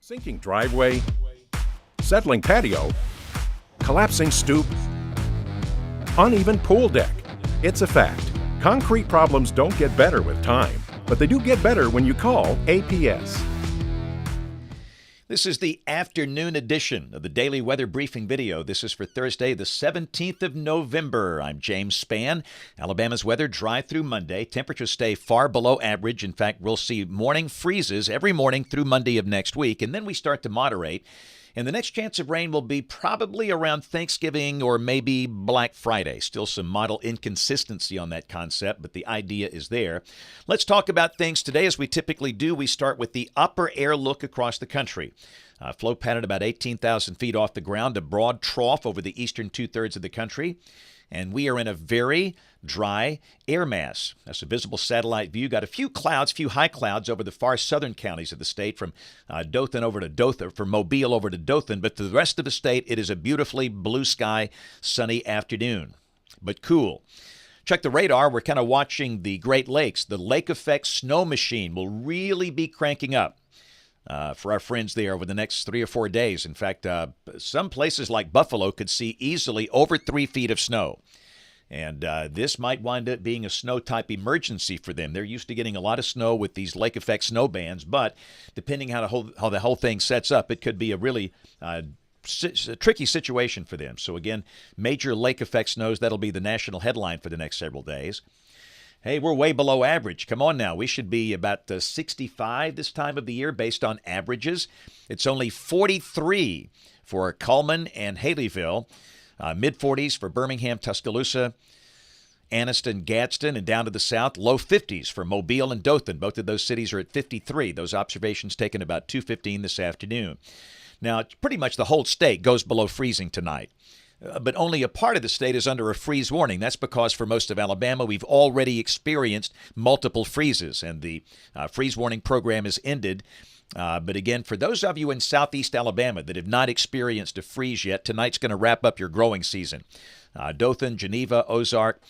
Sinking driveway, settling patio, collapsing stoop, uneven pool deck. It's a fact. Concrete problems don't get better with time, but they do get better when you call APS. This is the afternoon edition of the Daily Weather Briefing video. This is for Thursday, the 17th of November. I'm James Spann. Alabama's weather dry through Monday. Temperatures stay far below average. In fact, we'll see morning freezes every morning through Monday of next week, and then we start to moderate. And the next chance of rain will be probably around Thanksgiving or maybe Black Friday. Still some model inconsistency on that concept, but the idea is there. Let's talk about things today as we typically do. We start with the upper air look across the country. Flow pattern about 18,000 feet off the ground, a broad trough over the eastern two-thirds of the country. And we are in a very dry air mass. That's a visible satellite view. Got a few clouds, few high clouds over the far southern counties of the state, from Dothan over to Dothan, from Mobile over to Dothan. But to the rest of the state, it is a beautifully blue sky, sunny afternoon, but cool. Check the radar. We're kind of watching the Great Lakes. The lake effect snow machine will really be cranking up for our friends there over the next 3 or 4 days. In fact, some places like Buffalo could see easily over 3 feet of snow. And this might wind up being a snow-type emergency for them. They're used to getting a lot of snow with these lake effect snow bands, but depending how the whole thing sets up, it could be a really a tricky situation for them. So again, major lake effect snows, that'll be the national headline for the next several days. Hey, we're way below average. Come on now. We should be about 65 this time of the year based on averages. It's only 43 for Cullman and Haleyville, mid-40s for Birmingham, Tuscaloosa, Anniston, Gadsden, and down to the south, low 50s for Mobile and Dothan. Both of those cities are at 53. Those observations taken about 2:15 this afternoon. Now, pretty much the whole state goes below freezing tonight. But only a part of the state is under a freeze warning. That's because for most of Alabama, we've already experienced multiple freezes, and the freeze warning program is ended. But again, for those of you in southeast Alabama that have not experienced a freeze yet, tonight's going to wrap up your growing season. Dothan, Geneva, Ozark,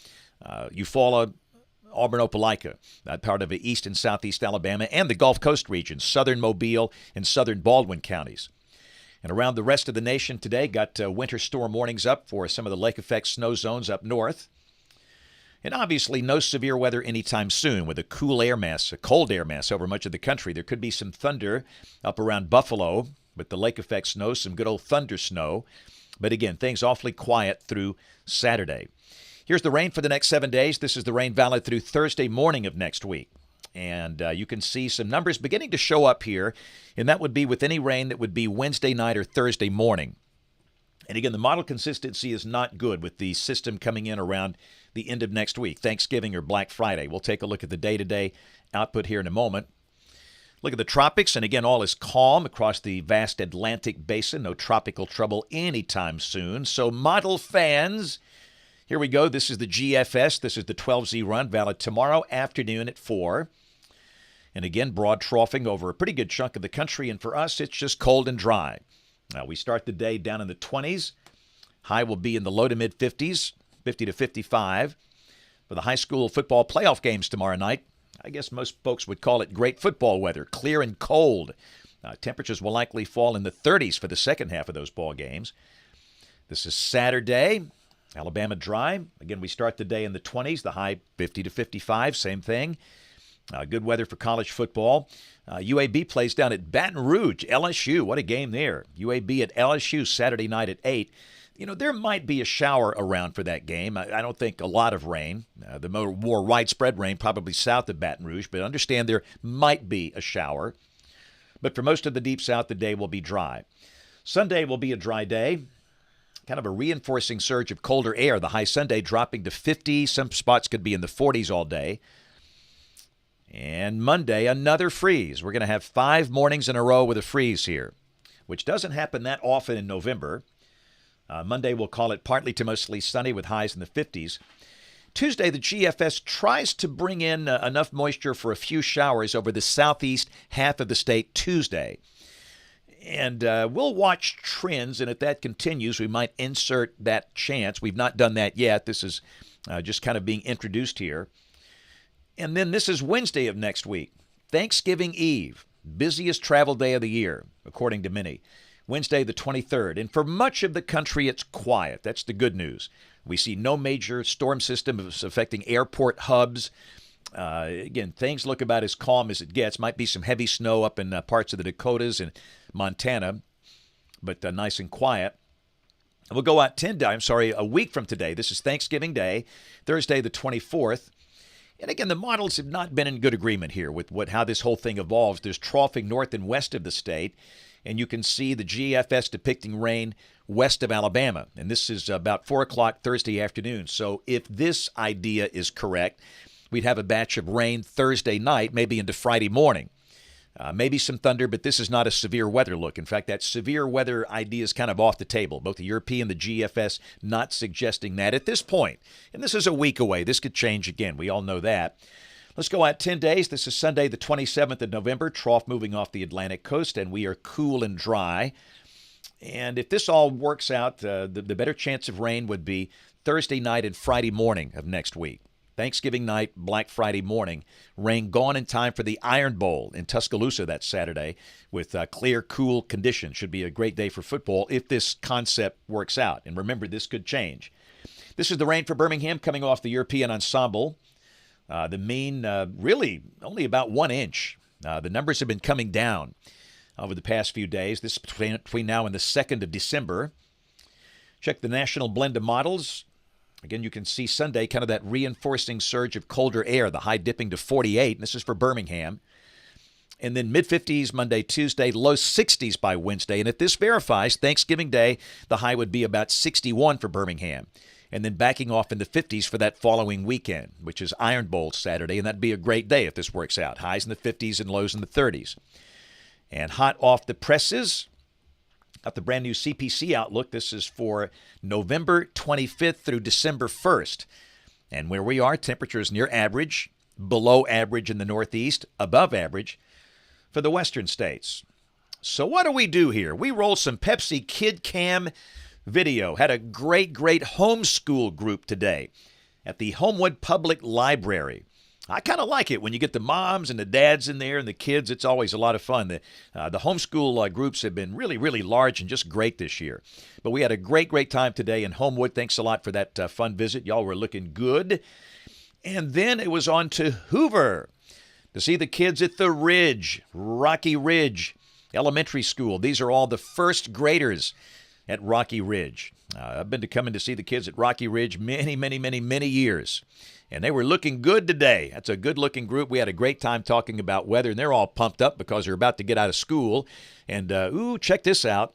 Eufaula, Auburn, Opelika, part of the east and southeast Alabama, and the Gulf Coast region, southern Mobile and southern Baldwin counties. And around the rest of the nation today, got winter storm warnings up for some of the lake effect snow zones up north. And obviously no severe weather anytime soon with a cool air mass, a cold air mass over much of the country. There could be some thunder up around Buffalo with the lake effect snow, some good old thunder snow. But again, things awfully quiet through Saturday. Here's the rain for the next 7 days. This is the rain valid through Thursday morning of next week. And you can see some numbers beginning to show up here, and that would be with any rain that would be Wednesday night or Thursday morning. And again, the model consistency is not good with the system coming in around the end of next week, Thanksgiving or Black Friday. We'll take a look at the day-to-day output here in a moment. Look at the tropics, and again, all is calm across the vast Atlantic basin. No tropical trouble anytime soon. So model fans, here we go. This is the GFS. This is the 12Z run, valid tomorrow afternoon at 4. And again, broad troughing over a pretty good chunk of the country. And for us, it's just cold and dry. Now, we start the day down in the 20s. High will be in the low to mid-50s, 50 to 55. For the high school football playoff games tomorrow night, I guess most folks would call it great football weather, clear and cold. Temperatures will likely fall in the 30s for the second half of those ball games. This is Saturday. Alabama dry. Again, we start the day in the 20s, the high 50 to 55, same thing. Good weather for college football. UAB plays down at Baton Rouge, LSU. What a game there. UAB at LSU Saturday night at 8. You know, there might be a shower around for that game. I don't think a lot of rain. The more widespread rain probably south of Baton Rouge, but understand there might be a shower. But for most of the deep south, the day will be dry. Sunday will be a dry day. Kind of a reinforcing surge of colder air. The high Sunday dropping to 50. Some spots could be in the 40s all day. And Monday, another freeze. We're going to have 5 mornings in a row with a freeze here, which doesn't happen that often in November. Monday, we'll call it partly to mostly sunny with highs in the 50s. Tuesday, the GFS tries to bring in enough moisture for a few showers over the southeast half of the state Tuesday. And we'll watch trends, and if that continues, we might insert that chance. We've not done that yet. This is just kind of being introduced here. And then this is Wednesday of next week, Thanksgiving Eve, busiest travel day of the year. according to many. Wednesday, the 23rd. And for much of the country, it's quiet. That's the good news. We see no major storm system affecting airport hubs. Again, things look about as calm as it gets. Might be some heavy snow up in parts of the Dakotas and Montana, but nice and quiet. We'll go out a week from today. This is Thanksgiving Day, Thursday the 24th. And again, the models have not been in good agreement here with how this whole thing evolves. There's troughing north and west of the state, and you can see the GFS depicting rain west of Alabama. And this is about 4 o'clock Thursday afternoon. So if this idea is correct, we'd have a batch of rain Thursday night, maybe into Friday morning. Maybe some thunder, but this is not a severe weather look. In fact, that severe weather idea is kind of off the table. Both the European and the GFS not suggesting that at this point. And this is a week away. This could change again. We all know that. Let's go out 10 days. This is Sunday, the 27th of November. Trough moving off the Atlantic coast, and we are cool and dry. And if this all works out, the better chance of rain would be Thursday night and Friday morning of next week. Thanksgiving night, Black Friday morning. Rain gone in time for the Iron Bowl in Tuscaloosa that Saturday with clear, cool conditions. Should be a great day for football if this concept works out. And remember, this could change. This is the rain for Birmingham coming off the European ensemble. The mean really only about 1 inch. The numbers have been coming down over the past few days. This is between now and the 2nd of December. Check the national blend of models. Again, you can see Sunday kind of that reinforcing surge of colder air, the high dipping to 48. And this is for Birmingham. And then mid-50s Monday, Tuesday, low 60s by Wednesday. And if this verifies, Thanksgiving Day, the high would be about 61 for Birmingham. And then backing off in the 50s for that following weekend, which is Iron Bowl Saturday. And that'd be a great day if this works out. Highs in the 50s and lows in the 30s. And hot off the presses, got the brand new CPC outlook. This is for November 25th through December 1st. And where we are, temperatures near average, below average in the Northeast, above average for the western states. So what do we do here? We roll some Pepsi Kid Cam video. Had a great homeschool group today at the Homewood Public Library. I kind of like it when you get the moms and the dads in there and the kids. It's always a lot of fun. The homeschool groups have been really large and just great this year. But we had a great time today in Homewood. Thanks a lot for that fun visit. Y'all were looking good. And then it was on to Hoover to see the kids at the Ridge, Rocky Ridge Elementary School. These are all the first graders at Rocky Ridge. I've been coming to see the kids at Rocky Ridge many years. And they were looking good today. That's a good-looking group. We had a great time talking about weather, and they're all pumped up because they're about to get out of school. And, check this out.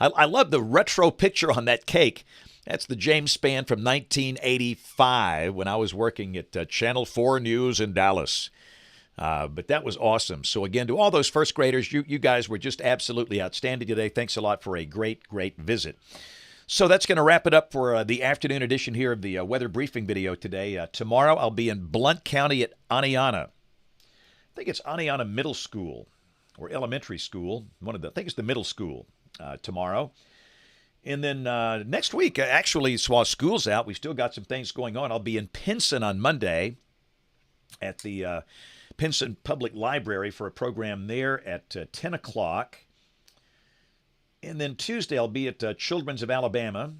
I love the retro picture on that cake. That's the James Spann from 1985 when I was working at Channel 4 News in Dallas. But that was awesome. So, again, to all those first graders, you guys were just absolutely outstanding today. Thanks a lot for a great visit. So that's going to wrap it up for the afternoon edition here of the weather briefing video today. Tomorrow I'll be in Blount County at Aniana. I think it's Aniana Middle School or Elementary School. I think it's the middle school tomorrow. And then next week, actually, while school's out, we still got some things going on. I'll be in Pinson on Monday at the Pinson Public Library for a program there at 10 o'clock. And then Tuesday, I'll be at Children's of Alabama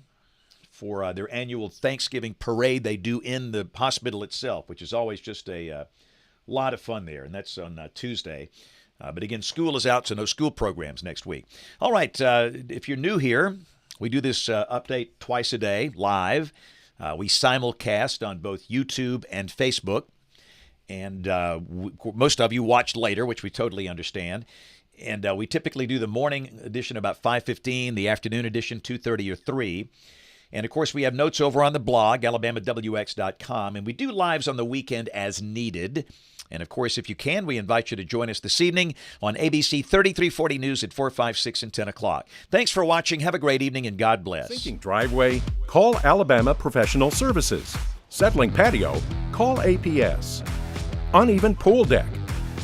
for their annual Thanksgiving parade they do in the hospital itself, which is always just a lot of fun there. And that's on Tuesday. But again, school is out, so no school programs next week. All right, if you're new here, we do this update twice a day, live. We simulcast on both YouTube and Facebook. And most of you watch later, which we totally understand. And we typically do the morning edition about 5:15, the afternoon edition 2:30 or 3. And, of course, we have notes over on the blog, alabamawx.com. And we do lives on the weekend as needed. And, of course, if you can, we invite you to join us this evening on ABC 3340 News at 4, 5, 6, and 10 o'clock. Thanks for watching. Have a great evening, and God bless. Sinking driveway? Call Alabama Professional Services. Settling patio? Call APS. Uneven pool deck?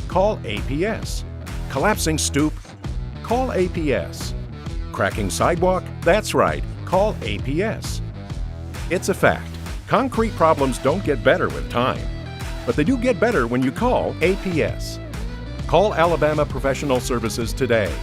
Call APS. Collapsing stoop? Call APS. Cracking sidewalk? That's right, call APS. It's a fact. Concrete problems don't get better with time, but they do get better when you call APS. Call Alabama Professional Services today